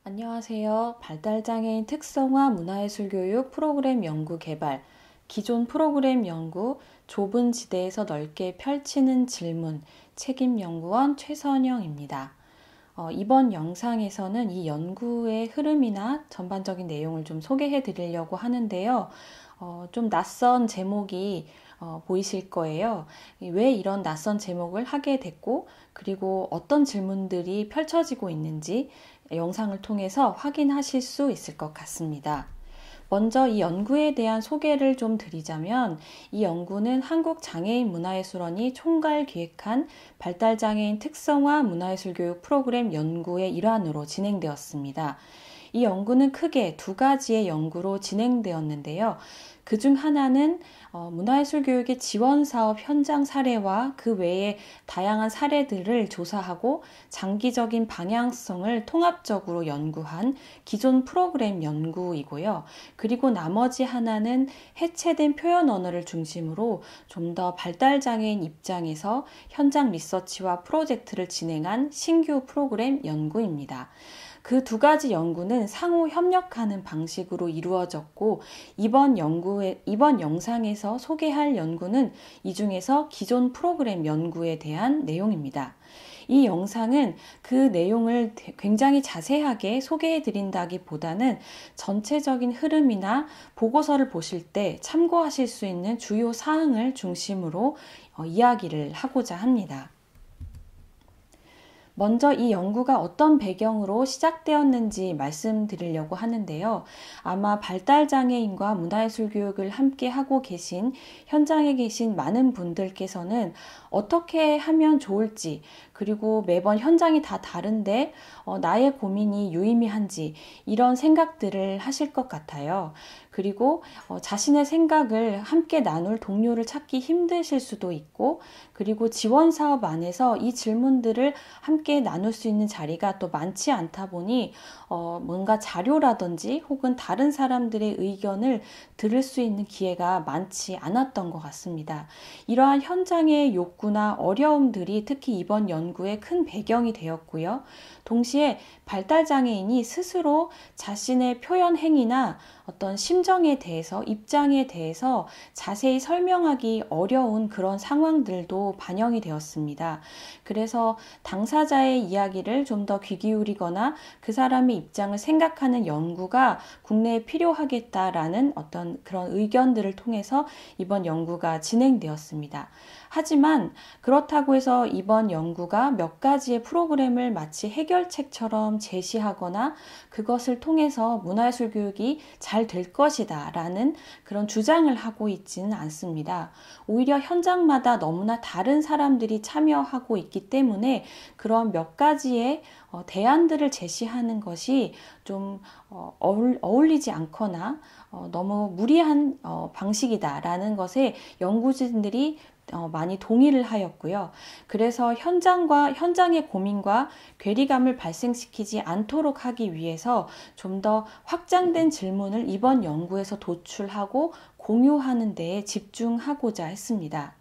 안녕하세요. 발달장애인 특성화 문화예술교육 프로그램 연구 개발, 기존 프로그램 연구, 좁은 지대에서 넓게 펼치는 질문, 책임연구원 최선영입니다. 이번 영상에서는 이 연구의 흐름이나 전반적인 내용을 좀 소개해 드리려고 하는데요. 좀 낯선 제목이 보이실 거예요. 왜 이런 낯선 제목을 하게 됐고, 그리고 어떤 질문들이 펼쳐지고 있는지 영상을 통해서 확인하실 수 있을 것 같습니다. 먼저 이 연구에 대한 소개를 좀 드리자면, 이 연구는 한국장애인문화예술원이 총괄 기획한 발달장애인 특성화 문화예술교육 프로그램 연구의 일환으로 진행되었습니다. 이 연구는 크게 두 가지의 연구로 진행되었는데요. 그중 하나는 문화예술교육의 지원사업 현장 사례와 그 외의 다양한 사례들을 조사하고 장기적인 방향성을 통합적으로 연구한 기존 프로그램 연구이고요. 그리고 나머지 하나는 해체된 표현 언어를 중심으로 좀 더 발달장애인 입장에서 현장 리서치와 프로젝트를 진행한 신규 프로그램 연구입니다. 그 두 가지 연구는 상호 협력하는 방식으로 이루어졌고, 이번 영상에서 소개할 연구는 이 중에서 기존 프로그램 연구에 대한 내용입니다. 이 영상은 그 내용을 굉장히 자세하게 소개해 드린다기보다는 전체적인 흐름이나 보고서를 보실 때 참고하실 수 있는 주요 사항을 중심으로 이야기를 하고자 합니다. 먼저 이 연구가 어떤 배경으로 시작되었는지 말씀드리려고 하는데요. 아마 발달장애인과 문화예술 교육을 함께 하고 계신 현장에 계신 많은 분들께서는 어떻게 하면 좋을지, 그리고 매번 현장이 다 다른데 나의 고민이 유의미한지 이런 생각들을 하실 것 같아요. 그리고 자신의 생각을 함께 나눌 동료를 찾기 힘드실 수도 있고, 그리고 지원 사업 안에서 이 질문들을 함께 나눌 수 있는 자리가 또 많지 않다 보니 뭔가 자료라든지 혹은 다른 사람들의 의견을 들을 수 있는 기회가 많지 않았던 것 같습니다. 이러한 현장의 욕구나 어려움들이 특히 이번 연구의 큰 배경이 되었고요. 동시에 발달장애인이 스스로 자신의 표현 행위나 어떤 심정에 대해서, 입장에 대해서 자세히 설명하기 어려운 그런 상황들도 반영이 되었습니다. 그래서 당사자의 이야기를 좀 더 귀 기울이거나 그 사람의 입장을 생각하는 연구가 국내에 필요하겠다라는 어떤 그런 의견들을 통해서 이번 연구가 진행되었습니다. 하지만 그렇다고 해서 이번 연구가 몇 가지의 프로그램을 마치 해결책처럼 제시하거나 그것을 통해서 문화예술 교육이 잘 될 것이다 라는 그런 주장을 하고 있지는 않습니다. 오히려 현장마다 너무나 다른 사람들이 참여하고 있기 때문에 그런 몇 가지의 대안들을 제시하는 것이 좀 어울리지 않거나 너무 무리한 방식이다라는 것에 연구진들이 많이 동의를 하였고요. 그래서 현장의 고민과 괴리감을 발생시키지 않도록 하기 위해서 좀 더 확장된 질문을 이번 연구에서 도출하고 공유하는 데에 집중하고자 했습니다.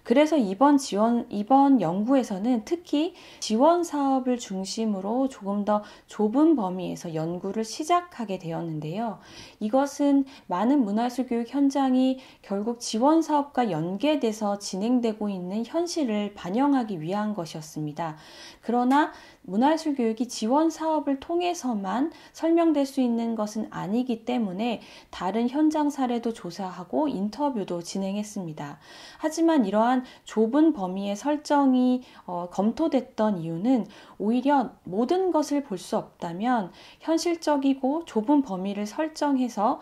그래서 이번 연구에서는 특히 지원 사업을 중심으로 조금 더 좁은 범위에서 연구를 시작하게 되었는데요. 이것은 많은 문화예술 교육 현장이 결국 지원 사업과 연계돼서 진행되고 있는 현실을 반영하기 위한 것이었습니다. 그러나 문화예술 교육이 지원 사업을 통해서만 설명될 수 있는 것은 아니기 때문에 다른 현장 사례도 조사하고 인터뷰도 진행했습니다. 하지만 이러한 좁은 범위의 설정이 검토됐던 이유는 오히려 모든 것을 볼 수 없다면 현실적이고 좁은 범위를 설정해서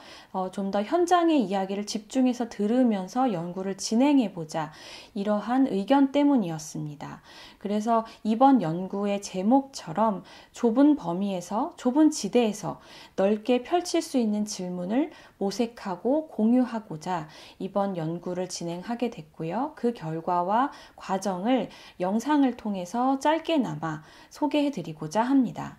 좀 더 현장의 이야기를 집중해서 들으면서 연구를 진행해보자, 이러한 의견 때문이었습니다. 그래서 이번 연구의 제목처럼 좁은 범위에서, 좁은 지대에서 넓게 펼칠 수 있는 질문을 모색하고 공유하고자 이번 연구를 진행하게 됐고요. 그 결과와 과정을 영상을 통해서 짧게나마 소개해 드리고자 합니다.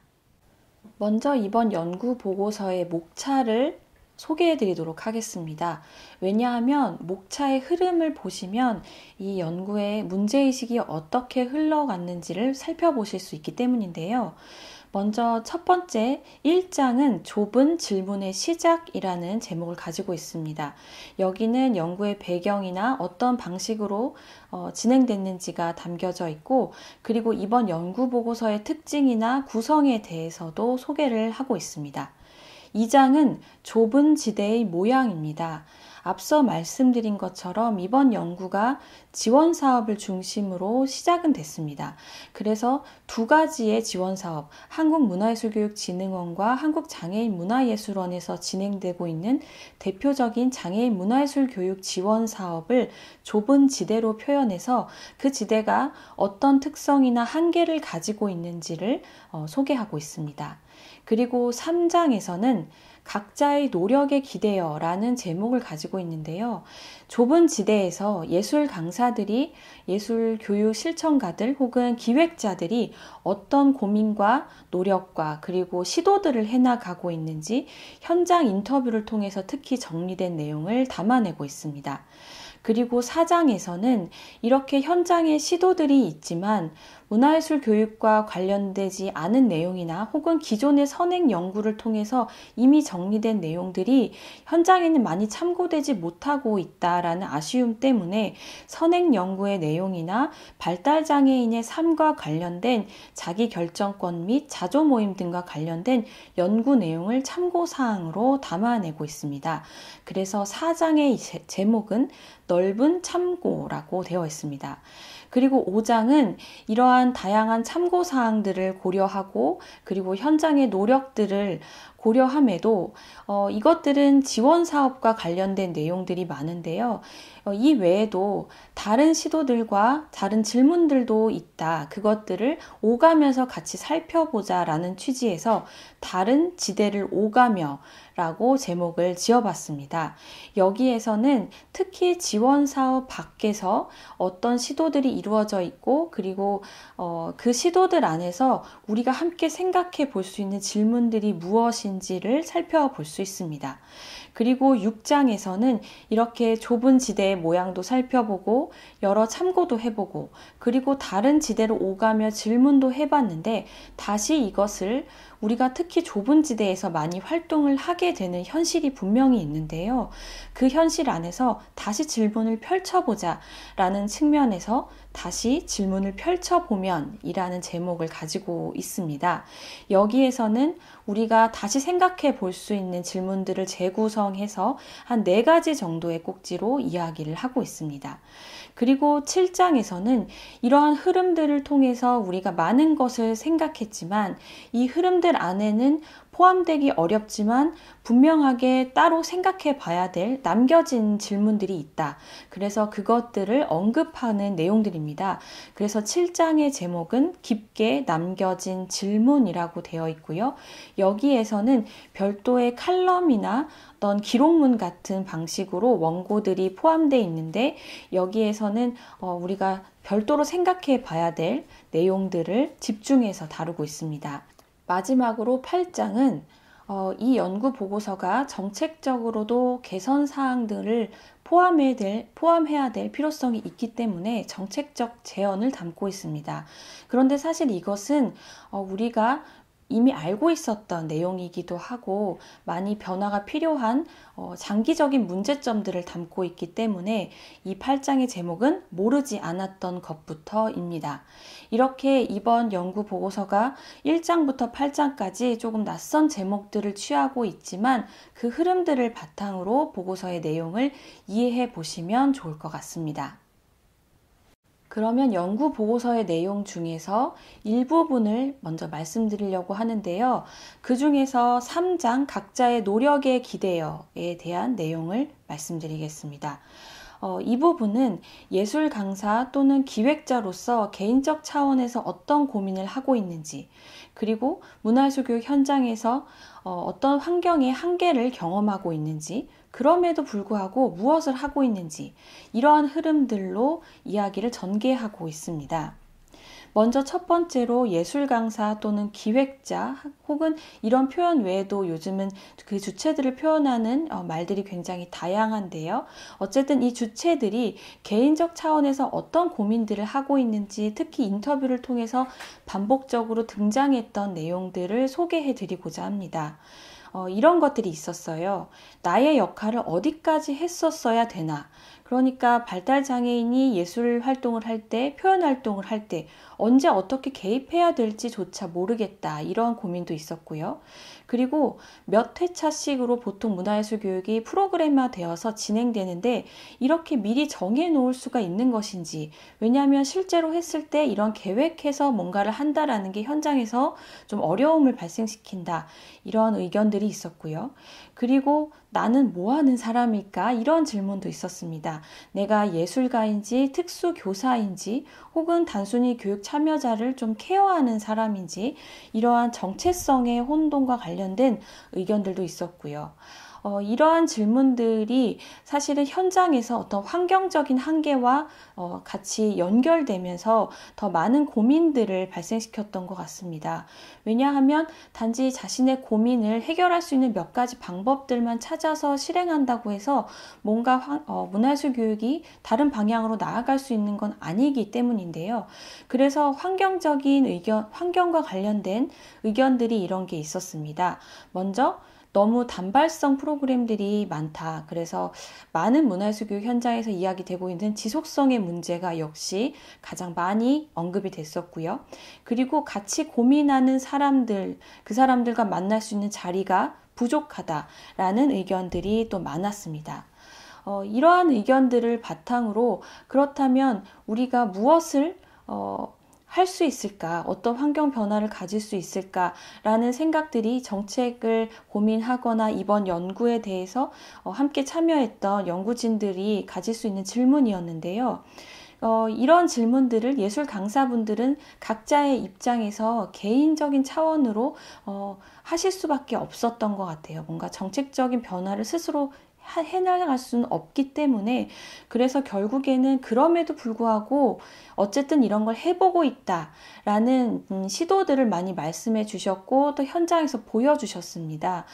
먼저 이번 연구 보고서의 목차를 소개해 드리도록 하겠습니다. 왜냐하면 목차의 흐름을 보시면 이 연구의 문제의식이 어떻게 흘러갔는지를 살펴보실 수 있기 때문인데요. 먼저 첫 번째 1장은 좁은 질문의 시작이라는 제목을 가지고 있습니다. 여기는 연구의 배경이나 어떤 방식으로 진행됐는지가 담겨져 있고, 그리고 이번 연구 보고서의 특징이나 구성에 대해서도 소개를 하고 있습니다. 2장은 좁은 지대의 모양입니다. 앞서 말씀드린 것처럼 이번 연구가 지원 사업을 중심으로 시작은 됐습니다. 그래서 두 가지의 지원 사업, 한국문화예술교육진흥원과 한국장애인문화예술원에서 진행되고 있는 대표적인 장애인 문화예술 교육 지원 사업을 좁은 지대로 표현해서 그 지대가 어떤 특성이나 한계를 가지고 있는지를 소개하고 있습니다. 그리고 3장에서는 각자의 노력에 기대어 라는 제목을 가지고 있는데요. 좁은 지대에서 예술 강사들이, 예술 교육 실천가들 혹은 기획자들이 어떤 고민과 노력과 그리고 시도들을 해나가고 있는지 현장 인터뷰를 통해서 특히 정리된 내용을 담아내고 있습니다. 그리고 4장에서는 이렇게 현장에 시도들이 있지만 문화예술 교육과 관련되지 않은 내용이나 혹은 기존의 선행 연구를 통해서 이미 정리된 내용들이 현장에는 많이 참고되지 못하고 있다라는 아쉬움 때문에 선행 연구의 내용이나 발달장애인의 삶과 관련된 자기결정권 및 자조 모임 등과 관련된 연구 내용을 참고사항으로 담아내고 있습니다. 그래서 4장의 제목은 넓은 참고라고 되어 있습니다. 그리고 5장은 이러한 다양한 참고사항들을 고려하고 그리고 현장의 노력들을 고려함에도 이것들은 지원사업과 관련된 내용들이 많은데요. 이 외에도 다른 시도들과 다른 질문들도 있다. 그것들을 오가면서 같이 살펴보자라는 취지에서 다른 지대를 오가며 라고 제목을 지어봤습니다. 여기에서는 특히 지원사업 밖에서 어떤 시도들이 이루어져 있고 그리고 그 시도들 안에서 우리가 함께 생각해 볼 수 있는 질문들이 무엇인지를 살펴볼 수 있습니다. 그리고 6장에서는 이렇게 좁은 지대의 모양도 살펴보고 여러 참고도 해보고 그리고 다른 지대로 오가며 질문도 해봤는데 다시 이것을 우리가 특히 좁은 지대에서 많이 활동을 하게 되는 현실이 분명히 있는데요. 그 현실 안에서 다시 질문을 펼쳐보자 라는 측면에서 다시 질문을 펼쳐보면 이라는 제목을 가지고 있습니다. 여기에서는 우리가 다시 생각해 볼 수 있는 질문들을 재구성해서 한 4가지 정도의 꼭지로 이야기를 하고 있습니다. 그리고 7장에서는 이러한 흐름들을 통해서 우리가 많은 것을 생각했지만 이 흐름들 안에는 포함되기 어렵지만 분명하게 따로 생각해 봐야 될 남겨진 질문들이 있다. 그래서 그것들을 언급하는 내용들입니다. 그래서 7장의 제목은 깊게 남겨진 질문이라고 되어 있고요. 여기에서는 별도의 칼럼이나 어떤 기록문 같은 방식으로 원고들이 포함되어 있는데 여기에서는 우리가 별도로 생각해 봐야 될 내용들을 집중해서 다루고 있습니다. 마지막으로 8장은 이 연구 보고서가 정책적으로도 개선 사항들을 포함해야 될 필요성이 있기 때문에 정책적 제언을 담고 있습니다. 그런데 사실 이것은 우리가 이미 알고 있었던 내용이기도 하고 많이 변화가 필요한 장기적인 문제점들을 담고 있기 때문에 이 8장의 제목은 모르지 않았던 것부터입니다. 이렇게 이번 연구 보고서가 1장부터 8장까지 조금 낯선 제목들을 취하고 있지만 그 흐름들을 바탕으로 보고서의 내용을 이해해 보시면 좋을 것 같습니다. 그러면 연구 보고서의 내용 중에서 일부분을 먼저 말씀드리려고 하는데요. 그 중에서 3장 각자의 노력에 기대어에 대한 내용을 말씀드리겠습니다. 이 부분은 예술 강사 또는 기획자로서 개인적 차원에서 어떤 고민을 하고 있는지, 그리고 문화예술교육 현장에서 어떤 환경의 한계를 경험하고 있는지, 그럼에도 불구하고 무엇을 하고 있는지 이러한 흐름들로 이야기를 전개하고 있습니다. 먼저 첫 번째로 예술 강사 또는 기획자 혹은 이런 표현 외에도 요즘은 그 주체들을 표현하는 말들이 굉장히 다양한데요. 어쨌든 이 주체들이 개인적 차원에서 어떤 고민들을 하고 있는지 특히 인터뷰를 통해서 반복적으로 등장했던 내용들을 소개해 드리고자 합니다. 이런 것들이 있었어요. 나의 역할을 어디까지 했었어야 되나? 그러니까 발달장애인이 예술 활동을 할 때, 표현 활동을 할 때 언제 어떻게 개입해야 될지조차 모르겠다. 이런 고민도 있었고요. 그리고 몇 회차씩으로 보통 문화예술 교육이 프로그램화 되어서 진행되는데 이렇게 미리 정해 놓을 수가 있는 것인지, 왜냐하면 실제로 했을 때 이런 계획해서 뭔가를 한다라는 게 현장에서 좀 어려움을 발생시킨다. 이런 의견들이 있었고요. 그리고 나는 뭐 하는 사람일까? 이런 질문도 있었습니다. 내가 예술가인지 특수교사인지 혹은 단순히 교육 참여자를 좀 케어하는 사람인지 이러한 정체성의 혼돈과 관련된 의견들도 있었고요. 이러한 질문들이 사실은 현장에서 어떤 환경적인 한계와 같이 연결되면서 더 많은 고민들을 발생시켰던 것 같습니다. 왜냐하면 단지 자신의 고민을 해결할 수 있는 몇 가지 방법들만 찾아서 실행한다고 해서 뭔가 문화예술 교육이 다른 방향으로 나아갈 수 있는 건 아니기 때문인데요. 그래서 환경과 관련된 의견들이 이런 게 있었습니다. 먼저 너무 단발성 프로그램들이 많다. 그래서 많은 문화예술 교육 현장에서 이야기되고 있는 지속성의 문제가 역시 가장 많이 언급이 됐었고요. 그리고 같이 고민하는 사람들, 그 사람들과 만날 수 있는 자리가 부족하다라는 의견들이 또 많았습니다. 이러한 의견들을 바탕으로 그렇다면 우리가 무엇을 할 수 있을까? 어떤 환경 변화를 가질 수 있을까라는 생각들이 정책을 고민하거나 이번 연구에 대해서 함께 참여했던 연구진들이 가질 수 있는 질문이었는데요. 이런 질문들을 예술 강사분들은 각자의 입장에서 개인적인 차원으로 하실 수밖에 없었던 것 같아요. 뭔가 정책적인 변화를 스스로 해나갈 수는 없기 때문에 그래서 결국에는 그럼에도 불구하고 어쨌든 이런 걸 해보고 있다라는 시도들을 많이 말씀해 주셨고 또 현장에서 보여주셨습니다.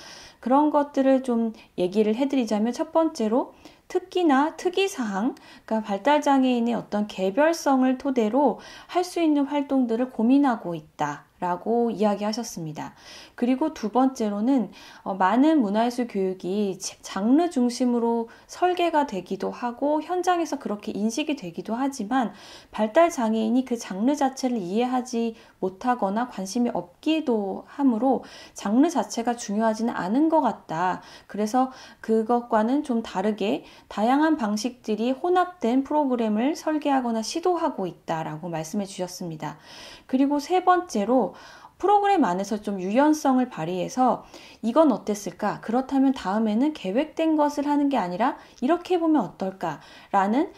그런 것들을 좀 얘기를 해드리자면 첫 번째로 특기나 특이사항, 그러니까 발달장애인의 어떤 개별성을 토대로 할 수 있는 활동들을 고민하고 있다. 라고 이야기하셨습니다. 그리고 두 번째로는 많은 문화예술 교육이 장르 중심으로 설계가 되기도 하고 현장에서 그렇게 인식이 되기도 하지만 발달장애인이 그 장르 자체를 이해하지 못하거나 관심이 없기도 하므로 장르 자체가 중요하지는 않은 것 같다. 그래서 그것과는 좀 다르게 다양한 방식들이 혼합된 프로그램을 설계하거나 시도하고 있다라고 말씀해 주셨습니다. 그리고 세 번째로 프로그램 안에서 좀 유연성을 발휘해서 이건 어땠을까? 그렇다면 다음에는 계획된 것을 하는 게 아니라 이렇게 해보면 어떨까라는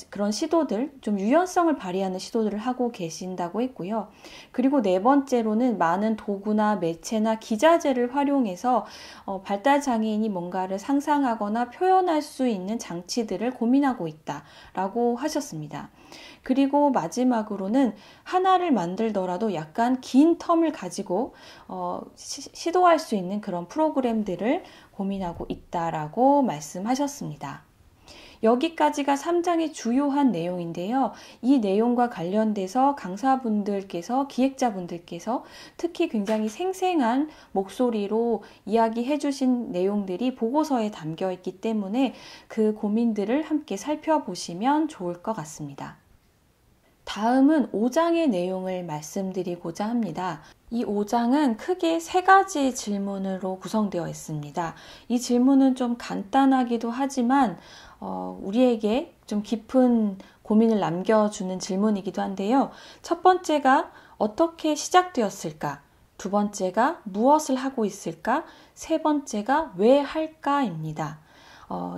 그런 시도들, 좀 유연성을 발휘하는 시도들을 하고 계신다고 했고요. 그리고 네 번째로는 많은 도구나 매체나 기자재를 활용해서 발달장애인이 뭔가를 상상하거나 표현할 수 있는 장치들을 고민하고 있다라고 하셨습니다. 그리고 마지막으로는 하나를 만들더라도 약간 긴 텀을 가지고 시도할 수 있는 그런 프로그램들을 고민하고 있다라고 말씀하셨습니다. 여기까지가 3장의 주요한 내용인데요. 이 내용과 관련돼서 강사분들께서, 기획자분들께서 특히 굉장히 생생한 목소리로 이야기해 주신 내용들이 보고서에 담겨 있기 때문에 그 고민들을 함께 살펴보시면 좋을 것 같습니다. 다음은 5장의 내용을 말씀드리고자 합니다. 이 5장은 크게 3가지 질문으로 구성되어 있습니다. 이 질문은 좀 간단하기도 하지만 우리에게 좀 깊은 고민을 남겨주는 질문이기도 한데요. 첫 번째가 어떻게 시작되었을까? 두 번째가 무엇을 하고 있을까? 세 번째가 왜 할까입니다.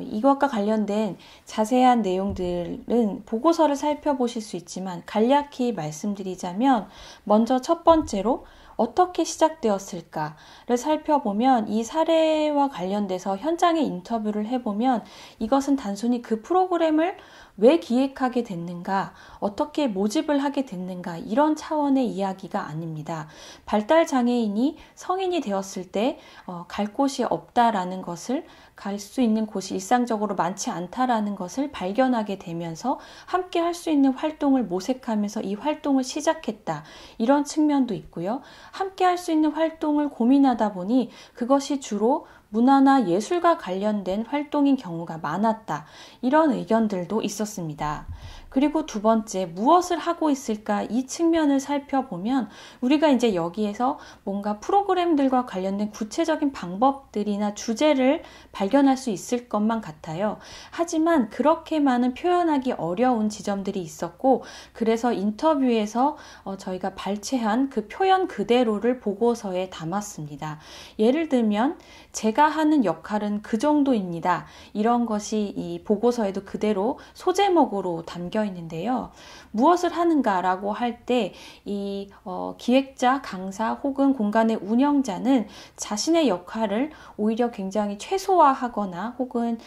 이것과 관련된 자세한 내용들은 보고서를 살펴보실 수 있지만 간략히 말씀드리자면 먼저 첫 번째로 어떻게 시작되었을까를 살펴보면 이 사례와 관련돼서 현장에 인터뷰를 해보면 이것은 단순히 그 프로그램을 왜 기획하게 됐는가, 어떻게 모집을 하게 됐는가 이런 차원의 이야기가 아닙니다. 발달 장애인이 성인이 되었을 때 갈 곳이 없다라는 것을, 갈 수 있는 곳이 일상적으로 많지 않다라는 것을 발견하게 되면서 함께 할 수 있는 활동을 모색하면서 이 활동을 시작했다. 이런 측면도 있고요. 함께 할 수 있는 활동을 고민하다 보니 그것이 주로 문화나 예술과 관련된 활동인 경우가 많았다. 이런 의견들도 있었습니다. 그리고 두 번째, 무엇을 하고 있을까? 이 측면을 살펴보면 우리가 이제 여기에서 뭔가 프로그램들과 관련된 구체적인 방법들이나 주제를 발견할 수 있을 것만 같아요. 하지만 그렇게만은 표현하기 어려운 지점들이 있었고, 그래서 인터뷰에서 저희가 발췌한 그 표현 그대로를 보고서에 담았습니다. 예를 들면 제가 하는 역할은 그 정도입니다. 이런 것이 이 보고서에도 그대로 소제목으로 담겨 있는데요. 무엇을 하는가라고 할 때 이 기획자, 강사 혹은 공간의 운영자는 자신의 역할을 오히려 굉장히 최소화하거나 혹은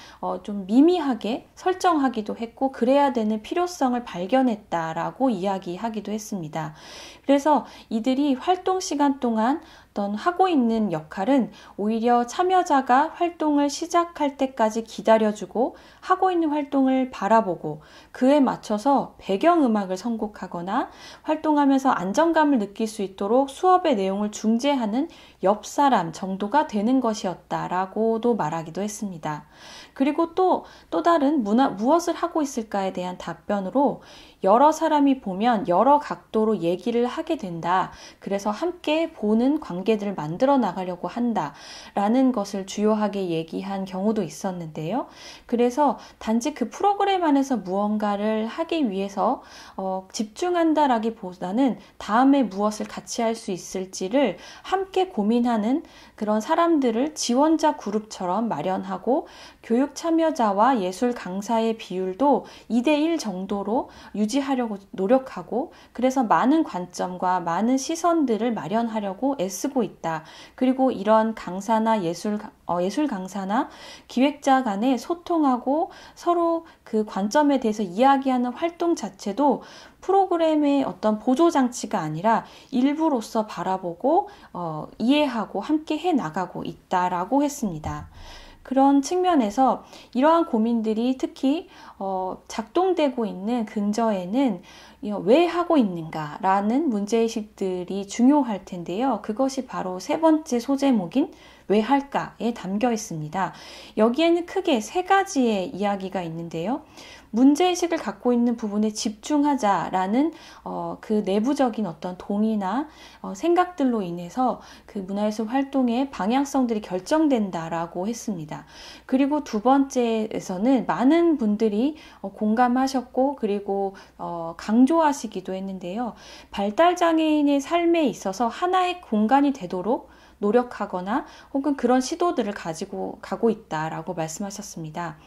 좀 미미하게 설정하기도 했고, 그래야 되는 필요성을 발견했다라고 이야기하기도 했습니다. 그래서 이들이 활동 시간 동안 하고 있는 역할은 오히려 참여자가 활동을 시작할 때까지 기다려주고 하고 있는 활동을 바라보고 그에 맞춰서 배경음악을 선곡하거나 활동하면서 안정감을 느낄 수 있도록 수업의 내용을 중재하는 옆사람 정도가 되는 것이었다라고도 말하기도 했습니다. 그리고 또 다른 무엇을 하고 있을까에 대한 답변으로 여러 사람이 보면 여러 각도로 얘기를 하게 된다. 그래서 함께 보는 관계들을 만들어 나가려고 한다. 라는 것을 주요하게 얘기한 경우도 있었는데요. 그래서 단지 그 프로그램 안에서 무언가를 하기 위해서 집중한다라기보다는 다음에 무엇을 같이 할 수 있을지를 함께 고민하는 그런 사람들을 지원자 그룹처럼 마련하고 교육 참여자와 예술 강사의 비율도 2대1 정도로 유지하려고 노력하고, 그래서 많은 관점과 많은 시선들을 마련하려고 애쓰고 있다. 그리고 이런 강사나 예술 강사나 기획자 간에 소통하고 서로 그 관점에 대해서 이야기하는 활동 자체도 프로그램의 어떤 보조장치가 아니라 일부로서 바라보고 이해하고 함께 해 나가고 있다라고 했습니다. 그런 측면에서 이러한 고민들이 특히 작동되고 있는 근저에는 왜 하고 있는가라는 문제의식들이 중요할 텐데요. 그것이 바로 세 번째 소제목인 왜 할까에 담겨 있습니다. 여기에는 크게 세 가지의 이야기가 있는데요. 문제의식을 갖고 있는 부분에 집중하자라는 그 내부적인 어떤 동의나 생각들로 인해서 그 문화예술 활동의 방향성들이 결정된다라고 했습니다. 그리고 두 번째에서는 많은 분들이 공감하셨고 그리고 강조하시기도 했는데요. 발달장애인의 삶에 있어서 하나의 공간이 되도록 노력하거나 혹은 그런 시도들을 가지고 가고 있다라고 말씀하셨습니다.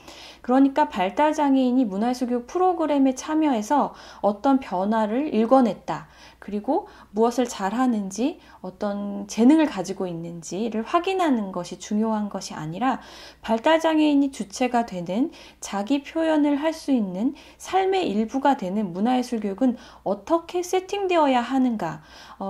그러니까 발달장애인이 문화예술교육 프로그램에 참여해서 어떤 변화를 일궈냈다. 그리고 무엇을 잘하는지, 어떤 재능을 가지고 있는지를 확인하는 것이 중요한 것이 아니라 발달장애인이 주체가 되는 자기 표현을 할 수 있는 삶의 일부가 되는 문화예술교육은 어떻게 세팅되어야 하는가,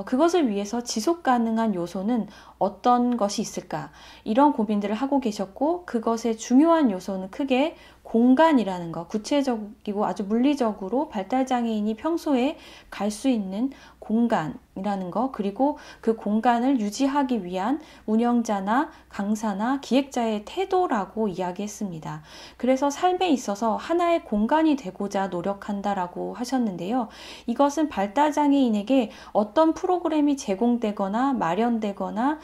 그것을 위해서 지속 가능한 요소는 어떤 것이 있을까, 이런 고민들을 하고 계셨고, 그것의 중요한 요소는 크게 공간이라는 것, 구체적이고 아주 물리적으로 발달장애인이 평소에 갈 수 있는 공간이라는 것, 그리고 그 공간을 유지하기 위한 운영자나 강사나 기획자의 태도라고 이야기했습니다. 그래서 삶에 있어서 하나의 공간이 되고자 노력한다라고 하셨는데요. 이것은 발달장애인에게 어떤 프로그램이 제공되거나 마련되거나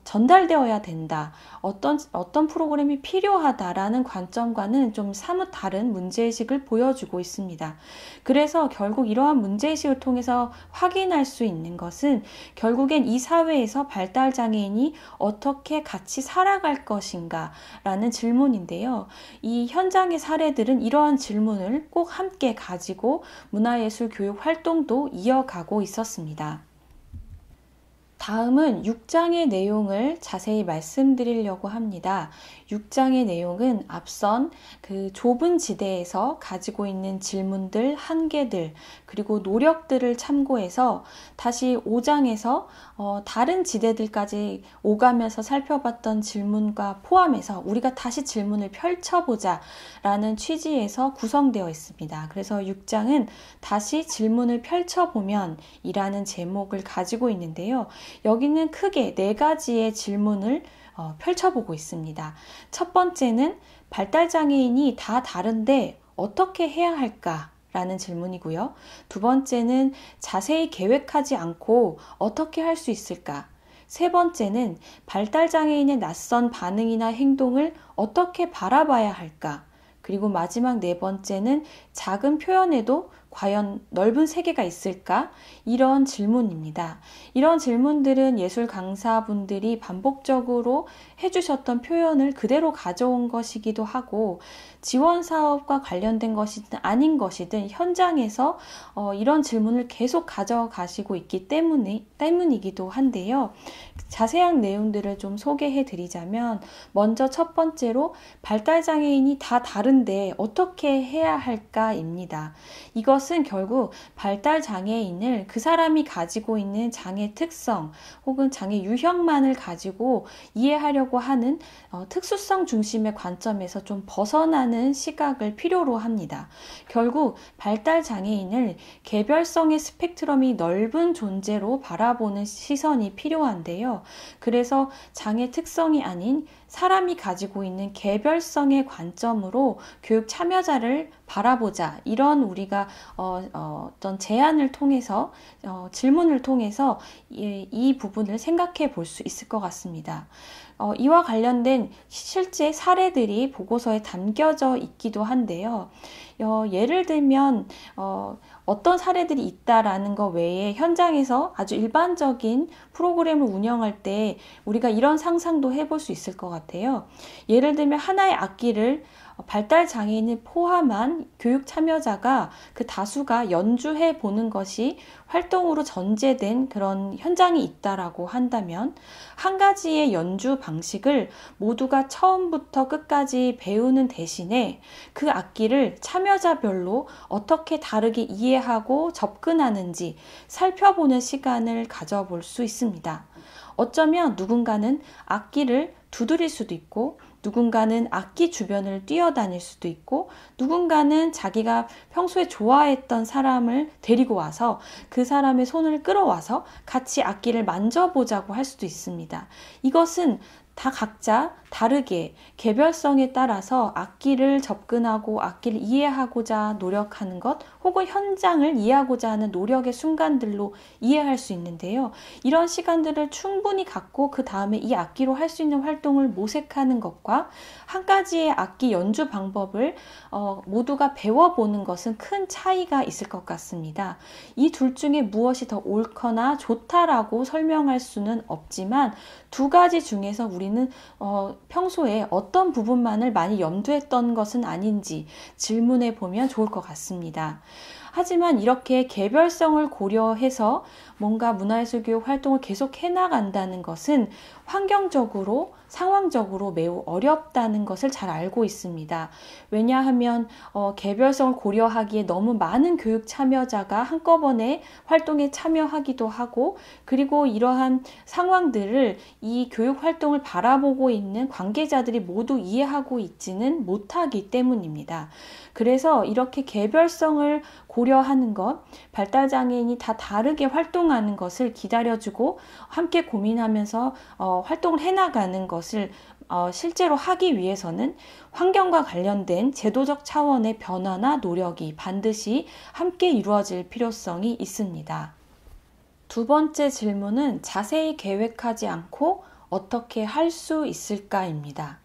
전달되어야 된다. 어떤 프로그램이 필요하다라는 관점과는 좀 사뭇 다른 문제의식을 보여주고 있습니다. 그래서 결국 이러한 문제의식을 통해서 확인할 수 있는 것은 결국엔 이 사회에서 발달장애인이 어떻게 같이 살아갈 것인가 라는 질문인데요. 이 현장의 사례들은 이러한 질문을 꼭 함께 가지고 문화예술 교육 활동도 이어가고 있었습니다. 다음은 6장의 내용을 자세히 말씀드리려고 합니다. 6장의 내용은 앞선 그 좁은 지대에서 가지고 있는 질문들, 한계들, 그리고 노력들을 참고해서 다시 5장에서 다른 지대들까지 오가면서 살펴봤던 질문과 포함해서 우리가 다시 질문을 펼쳐보자 라는 취지에서 구성되어 있습니다. 그래서 6장은 다시 질문을 펼쳐보면 이라는 제목을 가지고 있는데요. 여기는 크게 4가지의 질문을 펼쳐보고 있습니다. 첫 번째는 발달장애인이 다 다른데 어떻게 해야 할까? 라는 질문이고요. 두 번째는 자세히 계획하지 않고 어떻게 할 수 있을까? 세 번째는 발달장애인의 낯선 반응이나 행동을 어떻게 바라봐야 할까? 그리고 마지막 4번째는 작은 표현에도 과연 넓은 세계가 있을까? 이런 질문입니다. 이런 질문들은 예술 강사분들이 반복적으로 해주셨던 표현을 그대로 가져온 것이기도 하고 지원 사업과 관련된 것이든 아닌 것이든 현장에서 이런 질문을 계속 가져가시고 있기 때문이기도 한데요. 자세한 내용들을 좀 소개해 드리자면 먼저 첫 번째로 발달장애인이 다 다른데 어떻게 해야 할까입니다. 이것은 결국 발달장애인을 그 사람이 가지고 있는 장애 특성 혹은 장애 유형만을 가지고 이해하려고 하는 특수성 중심의 관점에서 좀 벗어나는 시각을 필요로 합니다. 결국 발달장애인을 개별성의 스펙트럼이 넓은 존재로 바라보는 시선이 필요한데요. 그래서 장애 특성이 아닌 사람이 가지고 있는 개별성의 관점으로 교육 참여자를 바라보자. 이런 우리가 어떤 제안을 통해서 질문을 통해서 이 부분을 생각해 볼 수 있을 것 같습니다. 이와 관련된 실제 사례들이 보고서에 담겨져 있기도 한데요. 예를 들면 어떤 사례들이 있다라는 것 외에 현장에서 아주 일반적인 프로그램을 운영할 때 우리가 이런 상상도 해볼 수 있을 것 같아요. 예를 들면 하나의 악기를 발달장애인을 포함한 교육 참여자가 그 다수가 연주해 보는 것이 활동으로 전제된 그런 현장이 있다라고 한다면 한 가지의 연주 방식을 모두가 처음부터 끝까지 배우는 대신에 그 악기를 참여자별로 어떻게 다르게 이해하고 접근하는지 살펴보는 시간을 가져볼 수 있습니다. 어쩌면 누군가는 악기를 두드릴 수도 있고 누군가는 악기 주변을 뛰어다닐 수도 있고 누군가는 자기가 평소에 좋아했던 사람을 데리고 와서 그 사람의 손을 끌어와서 같이 악기를 만져보자고 할 수도 있습니다. 이것은 다 각자 다르게 개별성에 따라서 악기를 접근하고 악기를 이해하고자 노력하는 것 혹은 현장을 이해하고자 하는 노력의 순간들로 이해할 수 있는데요. 이런 시간들을 충분히 갖고 그 다음에 이 악기로 할 수 있는 활동을 모색하는 것과 한 가지의 악기 연주 방법을 모두가 배워보는 것은 큰 차이가 있을 것 같습니다. 이 둘 중에 무엇이 더 옳거나 좋다라고 설명할 수는 없지만 두 가지 중에서 우리는 평소에 어떤 부분만을 많이 염두했던 것은 아닌지 질문해 보면 좋을 것 같습니다. 하지만 이렇게 개별성을 고려해서 뭔가 문화예술교육 활동을 계속 해나간다는 것은 환경적으로 상황적으로 매우 어렵다는 것을 잘 알고 있습니다. 왜냐하면 개별성을 고려하기에 너무 많은 교육 참여자가 한꺼번에 활동에 참여하기도 하고 그리고 이러한 상황들을 이 교육 활동을 바라보고 있는 관계자들이 모두 이해하고 있지는 못하기 때문입니다. 그래서 이렇게 개별성을 고려하는 것, 발달장애인이 다 다르게 활동하는 것을 기다려주고 함께 고민하면서 활동을 해나가는 것을 실제로 하기 위해서는 환경과 관련된 제도적 차원의 변화나 노력이 반드시 함께 이루어질 필요성이 있습니다. 두 번째 질문은 자세히 계획하지 않고 어떻게 할 수 있을까입니다.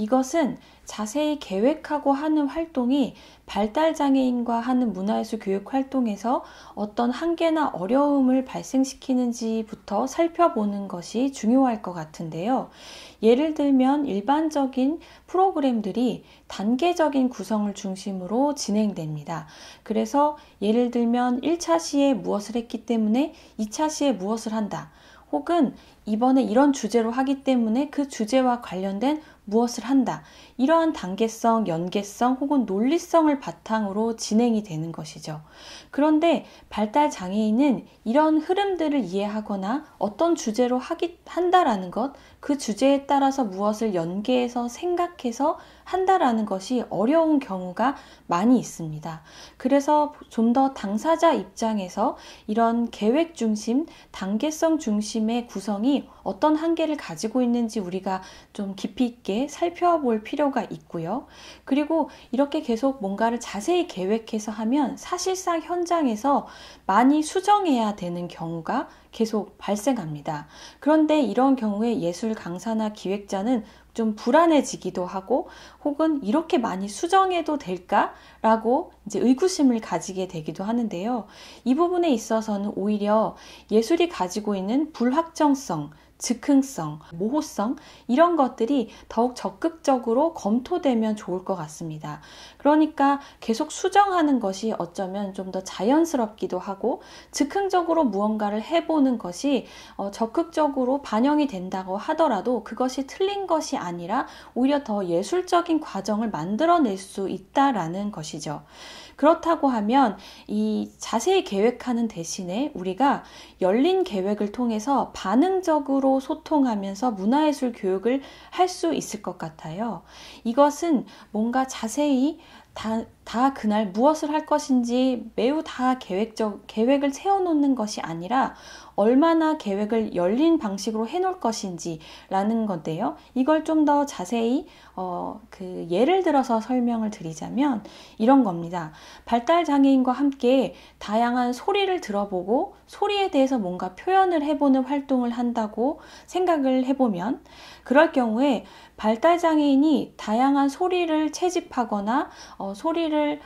이것은 자세히 계획하고 하는 활동이 발달장애인과 하는 문화예술 교육 활동에서 어떤 한계나 어려움을 발생시키는지부터 살펴보는 것이 중요할 것 같은데요. 예를 들면 일반적인 프로그램들이 단계적인 구성을 중심으로 진행됩니다. 그래서 예를 들면 1차 시에 무엇을 했기 때문에 2차 시에 무엇을 한다. 혹은 이번에 이런 주제로 하기 때문에 그 주제와 관련된 무엇을 한다. 이러한 단계성, 연계성 혹은 논리성을 바탕으로 진행이 되는 것이죠. 그런데 발달 장애인은 이런 흐름들을 이해하거나 어떤 주제로 한다라는 것, 그 주제에 따라서 무엇을 연계해서 생각해서 한다라는 것이 어려운 경우가 많이 있습니다. 그래서 좀 더 당사자 입장에서 이런 계획 중심, 단계성 중심의 구성이 어떤 한계를 가지고 있는지 우리가 좀 깊이 있게 살펴볼 필요가 있고요. 그리고 이렇게 계속 뭔가를 자세히 계획해서 하면 사실상 현장에서 많이 수정해야 되는 경우가 계속 발생합니다. 그런데 이런 경우에 예술 강사나 기획자는 좀 불안해지기도 하고 혹은 이렇게 많이 수정해도 될까라고 이제 의구심을 가지게 되기도 하는데요. 이 부분에 있어서는 오히려 예술이 가지고 있는 불확정성, 즉흥성, 모호성 이런 것들이 더욱 적극적으로 검토되면 좋을 것 같습니다. 그러니까 계속 수정하는 것이 어쩌면 좀 더 자연스럽기도 하고 즉흥적으로 무언가를 해보는 것이 적극적으로 반영이 된다고 하더라도 그것이 틀린 것이 아니라 오히려 더 예술적인 과정을 만들어낼 수 있다라는 것이죠. 그렇다고 하면 이 자세히 계획하는 대신에 우리가 열린 계획을 통해서 반응적으로 소통하면서 문화예술 교육을 할 수 있을 것 같아요. 이것은 뭔가 자세히 다 그날 무엇을 할 것인지 매우 다 계획을 세워놓는 것이 아니라 얼마나 계획을 열린 방식으로 해놓을 것인지 라는 건데요. 이걸 좀 더 자세히 예를 들어서 설명을 드리자면 이런 겁니다. 발달장애인과 함께 다양한 소리를 들어보고 소리에 대해서 뭔가 표현을 해보는 활동을 한다고 생각을 해보면 그럴 경우에 발달장애인이 다양한 소리를 채집하거나 소리를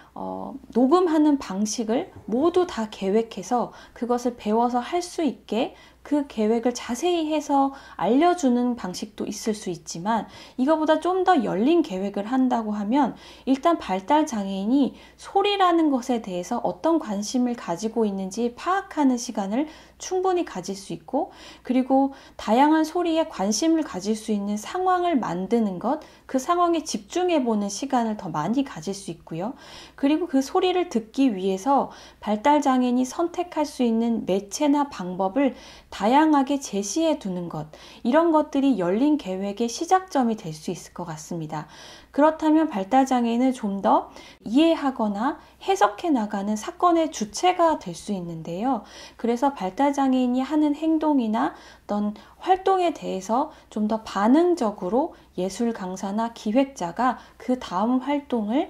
녹음하는 방식을 모두 다 계획해서 그것을 배워서 할 수 있게 그 계획을 자세히 해서 알려주는 방식도 있을 수 있지만 이거보다 좀 더 열린 계획을 한다고 하면 일단 발달장애인이 소리라는 것에 대해서 어떤 관심을 가지고 있는지 파악하는 시간을 충분히 가질 수 있고 그리고 다양한 소리에 관심을 가질 수 있는 상황을 만드는 것, 그 상황에 집중해보는 시간을 더 많이 가질 수 있고요. 그리고 그 소리를 듣기 위해서 발달장애인이 선택할 수 있는 매체나 방법을 다양하게 제시해 두는 것, 이런 것들이 열린 계획의 시작점이 될 수 있을 것 같습니다. 그렇다면 발달장애인은 좀 더 이해하거나 해석해 나가는 사건의 주체가 될 수 있는데요. 그래서 발달장애인이 하는 행동이나 어떤 활동에 대해서 좀 더 반응적으로 예술 강사나 기획자가 그 다음 활동을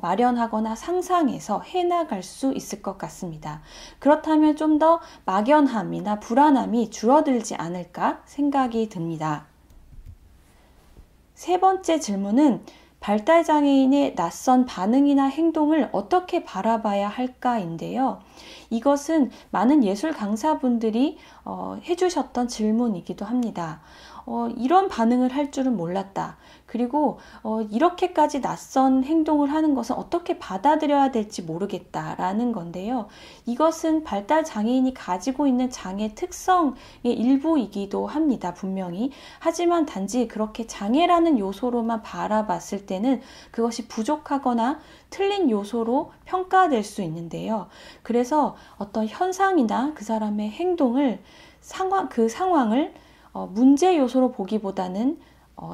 마련하거나 상상해서 해나갈 수 있을 것 같습니다. 그렇다면 좀 더 막연함이나 불안함이 줄어들지 않을까 생각이 듭니다. 세 번째 질문은 발달장애인의 낯선 반응이나 행동을 어떻게 바라봐야 할까인데요. 이것은 많은 예술 강사분들이 해주셨던 질문이기도 합니다. 이런 반응을 할 줄은 몰랐다. 그리고 이렇게까지 낯선 행동을 하는 것은 어떻게 받아들여야 될지 모르겠다라는 건데요. 이것은 발달 장애인이 가지고 있는 장애 특성의 일부이기도 합니다. 분명히. 하지만 단지 그렇게 장애라는 요소로만 바라봤을 때는 그것이 부족하거나 틀린 요소로 평가될 수 있는데요. 그래서 어떤 현상이나 그 사람의 행동을 그 상황을 문제 요소로 보기보다는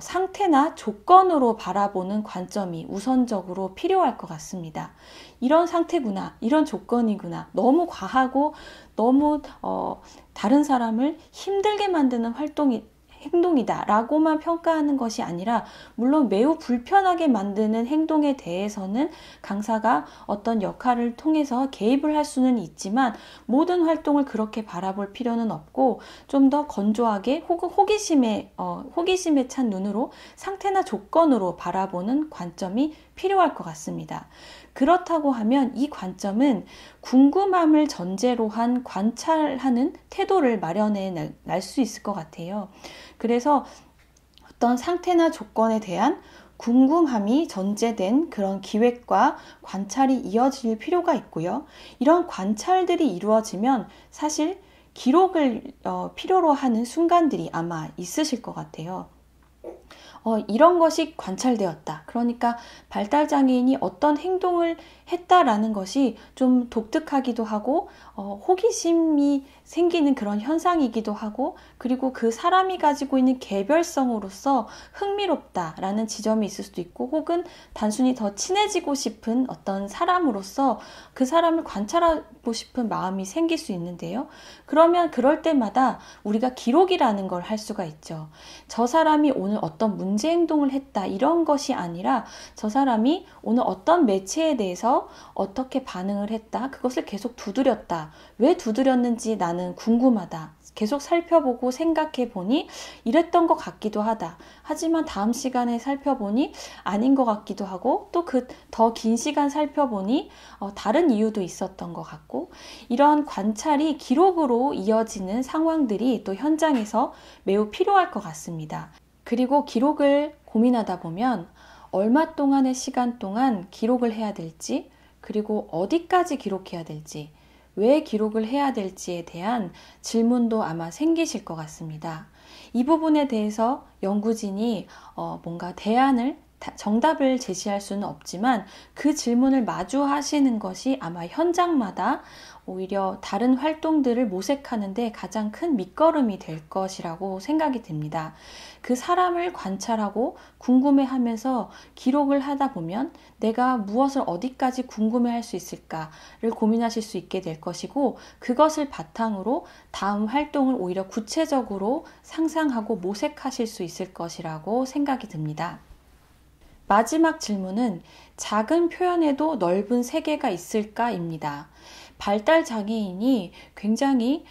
상태나 조건으로 바라보는 관점이 우선적으로 필요할 것 같습니다. 이런 상태구나, 이런 조건이구나, 너무 과하고 너무 다른 사람을 힘들게 만드는 행동이다 라고만 평가하는 것이 아니라 물론 매우 불편하게 만드는 행동에 대해서는 강사가 어떤 역할을 통해서 개입을 할 수는 있지만 모든 활동을 그렇게 바라볼 필요는 없고 좀 더 건조하게 혹은 호기심에 찬 눈으로 상태나 조건으로 바라보는 관점이 필요할 것 같습니다. 그렇다고 하면 이 관점은 궁금함을 전제로 한 관찰하는 태도를 마련해 날 수 있을 것 같아요. 그래서 어떤 상태나 조건에 대한 궁금함이 전제된 그런 기획과 관찰이 이어질 필요가 있고요. 이런 관찰들이 이루어지면 사실 기록을 필요로 하는 순간들이 아마 있으실 것 같아요. 이런 것이 관찰되었다. 그러니까 발달장애인이 어떤 행동을 했다라는 것이 좀 독특하기도 하고 호기심이 생기는 그런 현상이기도 하고, 그리고 그 사람이 가지고 있는 개별성으로서 흥미롭다라는 지점이 있을 수도 있고, 혹은 단순히 더 친해지고 싶은 어떤 사람으로서 그 사람을 관찰하고 싶은 마음이 생길 수 있는데요. 그러면 그럴 때마다 우리가 기록이라는 걸 할 수가 있죠. 저 사람이 오늘 어떤 문제 행동을 했다, 이런 것이 아니라 저 사람이 오늘 어떤 매체에 대해서 어떻게 반응을 했다, 그것을 계속 두드렸다. 왜 두드렸는지 나는 궁금하다. 계속 살펴보고 생각해 보니 이랬던 것 같기도 하다. 하지만 다음 시간에 살펴보니 아닌 것 같기도 하고, 또 그 더 긴 시간 살펴보니 다른 이유도 있었던 것 같고, 이런 관찰이 기록으로 이어지는 상황들이 또 현장에서 매우 필요할 것 같습니다. 그리고 기록을 고민하다 보면 얼마 동안의 시간 동안 기록을 해야 될지, 그리고 어디까지 기록해야 될지, 왜 기록을 해야 될지에 대한 질문도 아마 생기실 것 같습니다. 이 부분에 대해서 연구진이 뭔가 정답을 제시할 수는 없지만, 그 질문을 마주하시는 것이 아마 현장마다 오히려 다른 활동들을 모색하는 데 가장 큰 밑거름이 될 것이라고 생각이 듭니다. 그 사람을 관찰하고 궁금해하면서 기록을 하다 보면 내가 무엇을 어디까지 궁금해할 수 있을까를 고민하실 수 있게 될 것이고, 그것을 바탕으로 다음 활동을 오히려 구체적으로 상상하고 모색하실 수 있을 것이라고 생각이 듭니다. 마지막 질문은 작은 표현에도 넓은 세계가 있을까입니다. 발달 장애인이 굉장히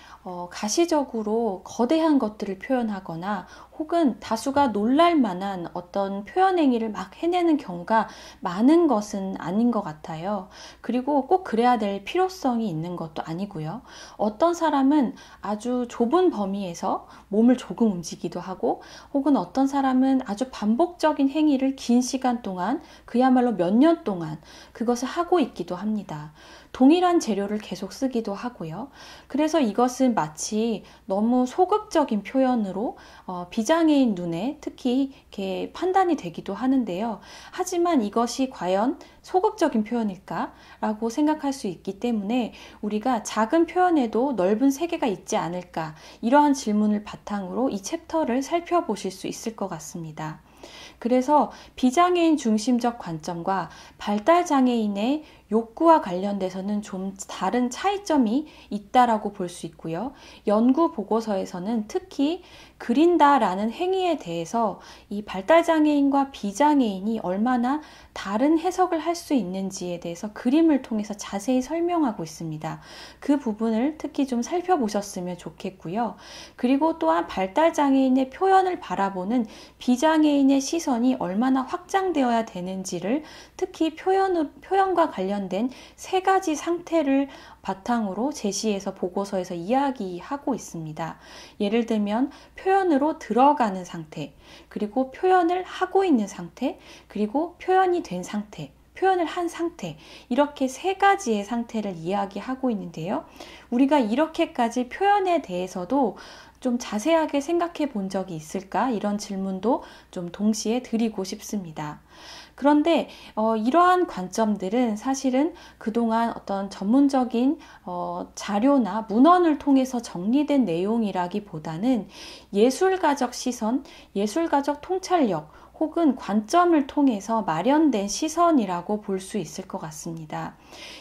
가시적으로 거대한 것들을 표현하거나, 혹은 다수가 놀랄 만한 어떤 표현 행위를 막 해내는 경우가 많은 것은 아닌 것 같아요. 그리고 꼭 그래야 될 필요성이 있는 것도 아니고요. 어떤 사람은 아주 좁은 범위에서 몸을 조금 움직이기도 하고, 혹은 어떤 사람은 아주 반복적인 행위를 긴 시간 동안, 그야말로 몇 년 동안 그것을 하고 있기도 합니다. 동일한 재료를 계속 쓰기도 하고요. 그래서 이것은 마치 너무 소극적인 표현으로 비장애인 눈에 특히 이렇게 판단이 되기도 하는데요. 하지만 이것이 과연 소극적인 표현일까? 라고 생각할 수 있기 때문에 우리가 작은 표현에도 넓은 세계가 있지 않을까? 이러한 질문을 바탕으로 이 챕터를 살펴보실 수 있을 것 같습니다. 그래서 비장애인 중심적 관점과 발달장애인의 욕구와 관련돼서는 좀 다른 차이점이 있다라고 볼 수 있고요. 연구 보고서에서는 특히 그린다라는 행위에 대해서 이 발달장애인과 비장애인이 얼마나 다른 해석을 할 수 있는지에 대해서 그림을 통해서 자세히 설명하고 있습니다. 그 부분을 특히 좀 살펴보셨으면 좋겠고요. 그리고 또한 발달장애인의 표현을 바라보는 비장애인의 시선이 얼마나 확장되어야 되는지를 특히 표현과 관련된 3가지 상태를 바탕으로 제시해서 보고서에서 이야기하고 있습니다. 예를 들면 표현으로 들어가는 상태, 그리고 표현을 하고 있는 상태, 그리고 표현이 된 상태, 표현을 한 상태, 이렇게 3가지의 상태를 이야기하고 있는데요. 우리가 이렇게까지 표현에 대해서도 좀 자세하게 생각해 본 적이 있을까? 이런 질문도 좀 동시에 드리고 싶습니다. 그런데 이러한 관점들은 사실은 그동안 어떤 전문적인 자료나 문헌을 통해서 정리된 내용이라기보다는 예술가적 시선, 예술가적 통찰력, 혹은 관점을 통해서 마련된 시선이라고 볼 수 있을 것 같습니다.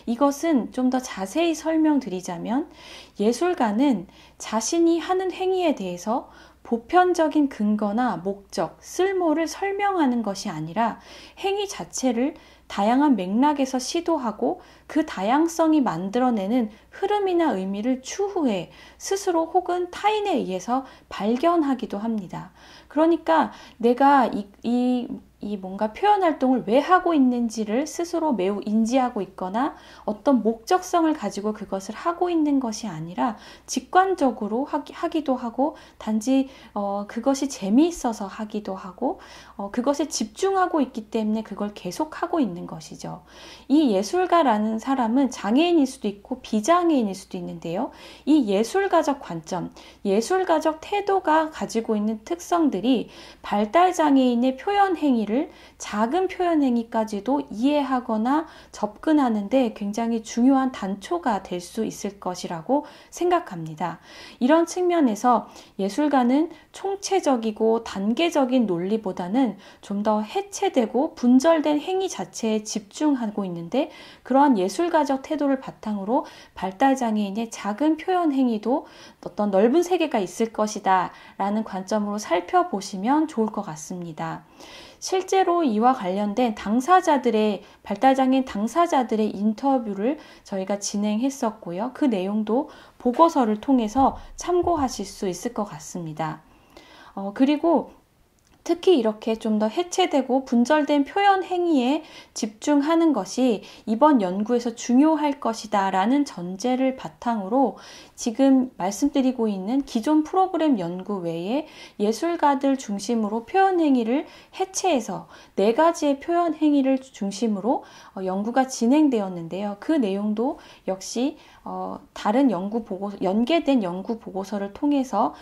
이것은 좀 더 자세히 설명드리자면, 예술가는 자신이 하는 행위에 대해서 보편적인 근거나 목적, 쓸모를 설명하는 것이 아니라 행위 자체를 다양한 맥락에서 시도하고 그 다양성이 만들어내는 흐름이나 의미를 추후에 스스로 혹은 타인에 의해서 발견하기도 합니다. 그러니까 내가 이 이 뭔가 표현 활동을 왜 하고 있는지를 스스로 매우 인지하고 있거나 어떤 목적성을 가지고 그것을 하고 있는 것이 아니라 직관적으로 하기도 하고 단지 그것이 재미있어서 하기도 하고 그것에 집중하고 있기 때문에 그걸 계속하고 있는 것이죠. 이 예술가라는 사람은 장애인일 수도 있고 비장애인일 수도 있는데요. 이 예술가적 관점, 예술가적 태도가 가지고 있는 특성들이 발달장애인의 표현 행위를 작은 표현 행위까지도 이해하거나 접근하는데 굉장히 중요한 단초가 될 수 있을 것이라고 생각합니다. 이런 측면에서 예술가는 총체적이고 단계적인 논리보다는 좀 더 해체되고 분절된 행위 자체에 집중하고 있는데 그러한 예술가적 태도를 바탕으로 발달장애인의 작은 표현 행위도 어떤 넓은 세계가 있을 것이다 라는 관점으로 살펴보시면 좋을 것 같습니다. 실제로 이와 관련된 발달장애인 당사자들의 인터뷰를 저희가 진행했었고요. 그 내용도 보고서를 통해서 참고하실 수 있을 것 같습니다. 그리고 특히 이렇게 좀 더 해체되고 분절된 표현 행위에 집중하는 것이 이번 연구에서 중요할 것이다 라는 전제를 바탕으로 지금 말씀드리고 있는 기존 프로그램 연구 외에 예술가들 중심으로 표현 행위를 해체해서 4가지의 표현 행위를 중심으로 연구가 진행되었는데요. 그 내용도 역시 다른 연계된 연구 보고서를 통해서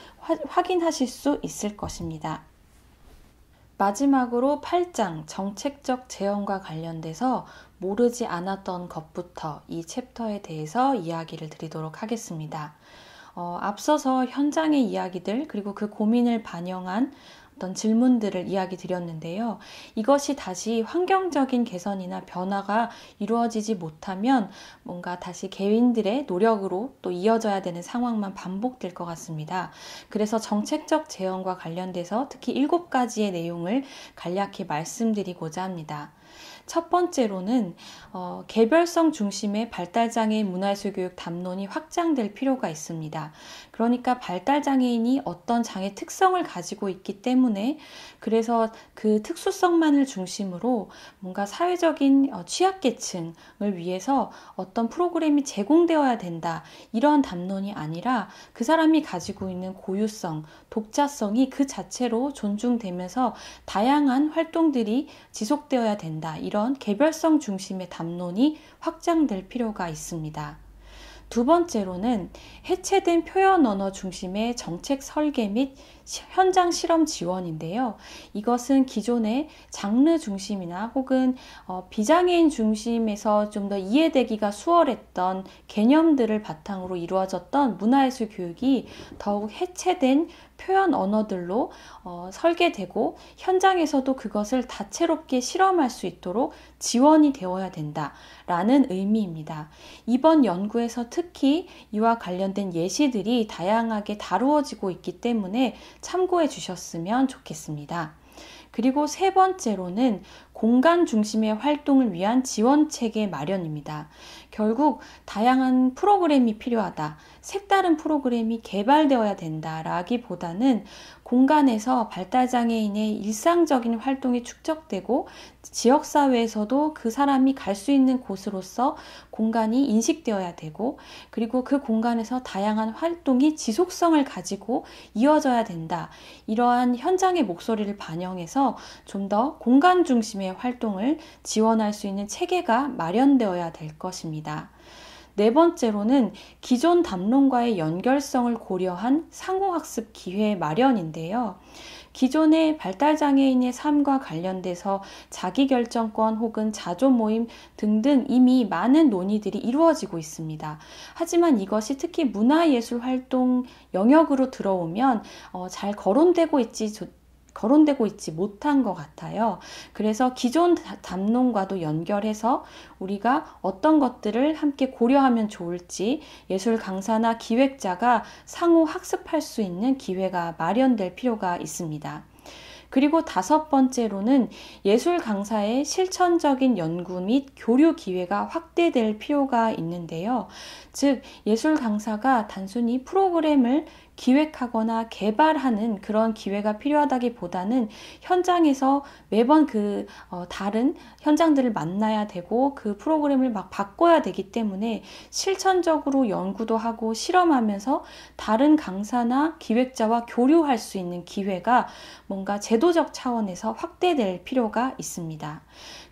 확인하실 수 있을 것입니다. 마지막으로 8장 정책적 재현과 관련돼서 모르지 않았던 것부터 이 챕터에 대해서 이야기를 드리도록 하겠습니다. 앞서서 현장의 이야기들 그리고 그 고민을 반영한 어떤 질문들을 이야기 드렸는데요. 이것이 다시 환경적인 개선이나 변화가 이루어지지 못하면 뭔가 다시 개인들의 노력으로 또 이어져야 되는 상황만 반복될 것 같습니다. 그래서 정책적 재현과 관련돼서 특히 7가지의 내용을 간략히 말씀드리고자 합니다. 첫 번째로는 개별성 중심의 발달장애인 문화예술교육 담론이 확장될 필요가 있습니다. 그러니까 발달장애인이 어떤 장애 특성을 가지고 있기 때문에 그래서 그 특수성만을 중심으로 뭔가 사회적인 취약계층을 위해서 어떤 프로그램이 제공되어야 된다. 이런 담론이 아니라 그 사람이 가지고 있는 고유성, 독자성이 그 자체로 존중되면서 다양한 활동들이 지속되어야 된다. 이런 개별성 중심의 담론이 확장될 필요가 있습니다. 두 번째로는 해체된 표현 언어 중심의 정책 설계 및 현장 실험 지원인데요. 이것은 기존의 장르 중심이나 혹은 비장애인 중심에서 좀 더 이해되기가 수월했던 개념들을 바탕으로 이루어졌던 문화예술 교육이 더욱 해체된 표현 언어들로 설계되고 현장에서도 그것을 다채롭게 실험할 수 있도록 지원이 되어야 된다라는 의미입니다. 이번 연구에서 특히 이와 관련된 예시들이 다양하게 다루어지고 있기 때문에 참고해 주셨으면 좋겠습니다. 그리고 세 번째로는 공간 중심의 활동을 위한 지원 체계 마련입니다. 결국 다양한 프로그램이 필요하다. 색다른 프로그램이 개발되어야 된다라기보다는 공간에서 발달장애인의 일상적인 활동이 축적되고 지역사회에서도 그 사람이 갈 수 있는 곳으로서 공간이 인식되어야 되고 그리고 그 공간에서 다양한 활동이 지속성을 가지고 이어져야 된다. 이러한 현장의 목소리를 반영해서 좀 더 공간 중심의 활동을 지원할 수 있는 체계가 마련되어야 될 것입니다. 네 번째로는 기존 담론과의 연결성을 고려한 상호학습 기회 마련인데요. 기존의 발달장애인의 삶과 관련돼서 자기결정권 혹은 자조모임 등등 이미 많은 논의들이 이루어지고 있습니다. 하지만 이것이 특히 문화예술 활동 영역으로 들어오면 잘 거론되고 있지 못한 것 같아요. 그래서 기존 담론과도 연결해서 우리가 어떤 것들을 함께 고려하면 좋을지 예술 강사나 기획자가 상호 학습할 수 있는 기회가 마련될 필요가 있습니다. 그리고 다섯 번째로는 예술 강사의 실천적인 연구 및 교류 기회가 확대될 필요가 있는데요. 즉, 예술 강사가 단순히 프로그램을 기획하거나 개발하는 그런 기회가 필요하다기보다는 현장에서 매번 다른 현장들을 만나야 되고 그 프로그램을 막 바꿔야 되기 때문에 실천적으로 연구도 하고 실험하면서 다른 강사나 기획자와 교류할 수 있는 기회가 뭔가 제도적 차원에서 확대될 필요가 있습니다.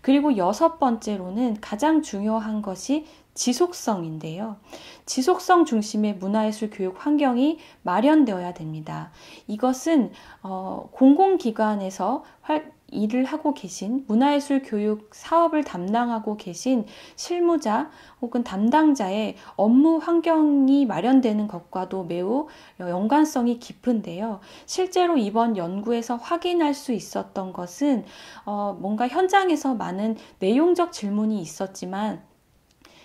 그리고 6번째로는 가장 중요한 것이 지속성인데요. 지속성 중심의 문화예술 교육 환경이 마련되어야 됩니다. 이것은 공공기관에서 일을 하고 계신 문화예술 교육 사업을 담당하고 계신 실무자 혹은 담당자의 업무 환경이 마련되는 것과도 매우 연관성이 깊은데요. 실제로 이번 연구에서 확인할 수 있었던 것은 뭔가 현장에서 많은 내용적 질문이 있었지만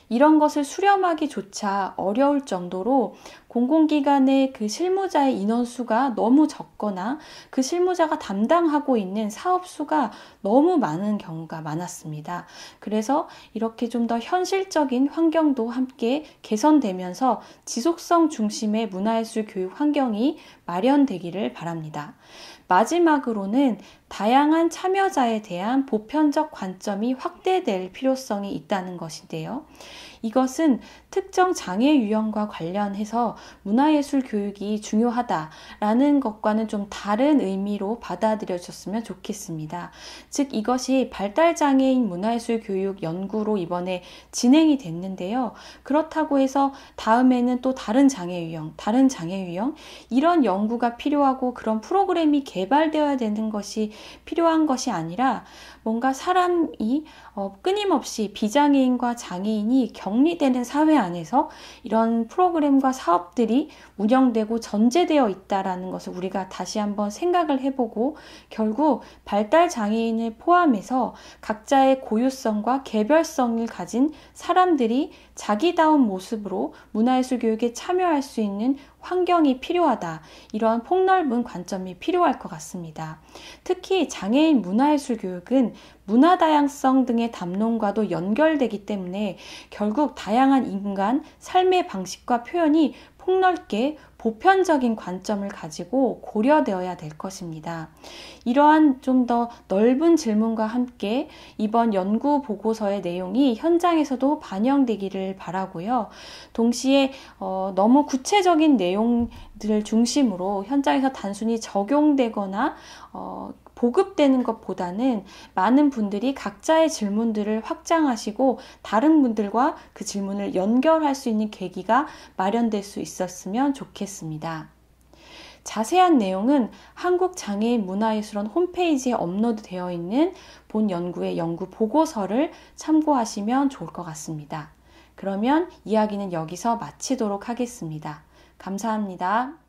이런 것을 수렴하기조차 어려울 정도로 공공기관의 그 실무자의 인원수가 너무 적거나 그 실무자가 담당하고 있는 사업수가 너무 많은 경우가 많았습니다. 그래서 이렇게 좀 더 현실적인 환경도 함께 개선되면서 지속성 중심의 문화예술 교육 환경이 마련되기를 바랍니다. 마지막으로는 다양한 참여자에 대한 보편적 관점이 확대될 필요성이 있다는 것인데요. 이것은 특정 장애 유형과 관련해서 문화예술 교육이 중요하다라는 것과는 좀 다른 의미로 받아들여졌으면 좋겠습니다. 즉 이것이 발달장애인 문화예술 교육 연구로 이번에 진행이 됐는데요. 그렇다고 해서 다음에는 또 다른 장애 유형 이런 연구가 필요하고 그런 프로그램이 개발되어야 되는 것이 필요한 것이 아니라 뭔가 사람이 끊임없이 비장애인과 장애인이 격리되는 사회 안에서 이런 프로그램과 사업들이 운영되고 전제되어 있다는 것을 우리가 다시 한번 생각을 해보고 결국 발달장애인을 포함해서 각자의 고유성과 개별성을 가진 사람들이 자기다운 모습으로 문화예술 교육에 참여할 수 있는 환경이 필요하다. 이러한 폭넓은 관점이 필요할 것 같습니다. 특히 장애인 문화예술 교육은 문화 다양성 등의 담론과도 연결되기 때문에 결국 다양한 인간, 삶의 방식과 표현이 폭넓게 보편적인 관점을 가지고 고려되어야 될 것입니다. 이러한 좀 더 넓은 질문과 함께 이번 연구 보고서의 내용이 현장에서도 반영되기를 바라고요. 동시에 너무 구체적인 내용들을 중심으로 현장에서 단순히 적용되거나 보급되는 것보다는 많은 분들이 각자의 질문들을 확장하시고 다른 분들과 그 질문을 연결할 수 있는 계기가 마련될 수 있었으면 좋겠습니다. 자세한 내용은 한국장애인 문화예술원 홈페이지에 업로드되어 있는 본 연구의 연구 보고서를 참고하시면 좋을 것 같습니다. 그러면 이야기는 여기서 마치도록 하겠습니다. 감사합니다.